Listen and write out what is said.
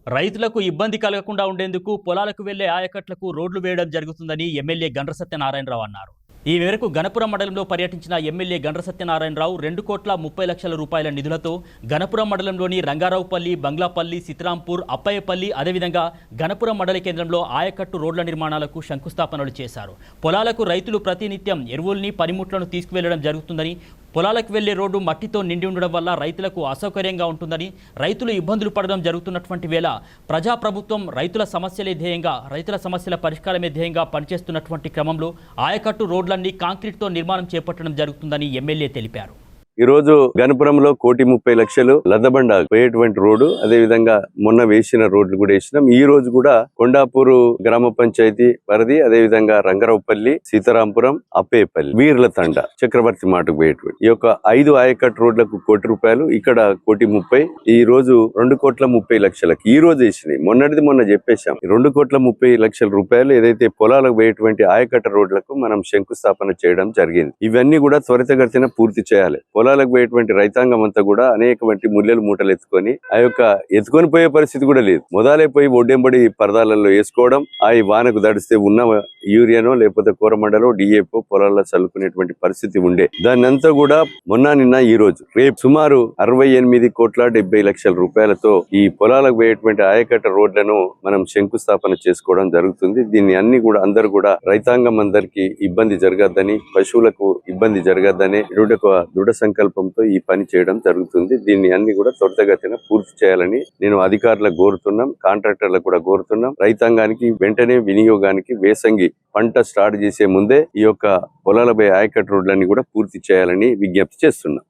రైతులకు ఇబ్బంది కలగకుండా ఉండేందుకు పొలాలకు వెళ్లే ఆయకట్లకు రోడ్లు వేయడం జరుగుతుందని ఎమ్మెల్యే గండ్ర సత్యనారాయణరావు అన్నారు. ఈ మేరకు గణపురం మండలంలో పర్యటించిన ఎమ్మెల్యే గండ్ర సత్యనారాయణరావు 2,30,00,000 రూపాయల నిధులతో గణపురం మండలంలోని రంగారావుపల్లి, బంగ్లాపల్లి, సితరాంపూర్, అప్పయ్యపల్లి, అదేవిధంగా గణపురం మండల కేంద్రంలో ఆయకట్టు రోడ్ల నిర్మాణాలకు శంకుస్థాపనలు చేశారు. పొలాలకు రైతులు ప్రతినిత్యం ఎరువుల్ని, పనిముట్లను తీసుకువెళ్లడం జరుగుతుందని, పొలాలకు వెళ్లే రోడ్డు మట్టితో నిండి ఉండడం వల్ల రైతులకు అసౌకర్యంగా ఉంటుందని, రైతులు ఇబ్బందులు పడడం జరుగుతున్నటువంటి వేళ ప్రజాప్రభుత్వం రైతుల సమస్యలే ధ్యేయంగా, రైతుల సమస్యల పరిష్కారమే ధ్యేయంగా పనిచేస్తున్నటువంటి క్రమంలో ఆయకట్టు రోడ్లన్నీ కాంక్రీట్తో నిర్మాణం చేపట్టడం జరుగుతుందని ఎమ్మెల్యే తెలిపారు. ఈ రోజు గణపురంలో 1,30,00,000 లద్దబండ పోయేటువంటి రోడ్డు, అదే విధంగా మొన్న వేసిన రోడ్లు కూడా వేసినాం. ఈ రోజు కూడా కొండాపూరు గ్రామ పంచాయతీ పరిధి, అదే విధంగా రంగారావుపల్లి, సీతారాంపురం, అప్పేపల్లి, వీర్ల తండ, చక్రవర్తి మాటకు పోయేటువంటి ఈ యొక్క 5 ఆయకట్టు రోడ్లకు ₹1,00,000, ఇక్కడ 1,30,00,000, ఈ రోజు 2,30,00,000 ఈ రోజు వేసినాయి. మొన్నటిది మొన్న చెప్పేశాం. 2,30,00,000 రూపాయలు ఏదైతే పొలాలకు పోయేటువంటి ఆయకట్ట రోడ్లకు మనం శంకుస్థాపన చేయడం జరిగింది. ఇవన్నీ కూడా త్వరితగతిన పూర్తి చేయాలి. పొలాలకు పోయేటువంటి రైతాంగం అంతా కూడా అనేకమంది ముల్లెలు మూటలు ఎత్తుకొని ఎత్తుకొని పోయే పరిస్థితి కూడా లేదు. మొదలైపోయి ఒడ్డెంబడి పరదాలలో వేసుకోవడం, ఈ వానకు దడిస్తే ఉన్న యూరియానో లేకపోతే కూరమండలో డిఏపో పొలాల్లో చల్లుకునేటువంటి పరిస్థితి ఉండే. దాన్ని అంతా కూడా నిన్న ఈ రోజు రేపు సుమారు 68,70,00,000 రూపాయలతో ఈ పొలాలకు పోయేటువంటి ఆయకట్ట రోడ్లను మనం శంకుస్థాపన చేసుకోవడం జరుగుతుంది. దీన్ని అన్ని కూడా అందరూ కూడా రైతాంగం అందరికీ ఇబ్బంది జరగద్దని, పశువులకు ఇబ్బంది జరగద్దని దృఢ సంకల్పంతో ఈ పని చేయడం జరుగుతుంది. దీన్ని అన్ని కూడా త్వరితగతిన పూర్తి చేయాలని నేను అధికారులకు కోరుతున్నాం, కాంట్రాక్టర్లకు కూడా కోరుతున్నాం. రైతాంగానికి వెంటనే వినియోగానికి వేసంగి పంట స్టార్ట్ చేసే ముందే ఈ యొక్క పొలాలపై ఆయకట్టు రోడ్లన్నీ కూడా పూర్తి చేయాలని విజ్ఞప్తి చేస్తున్నాం.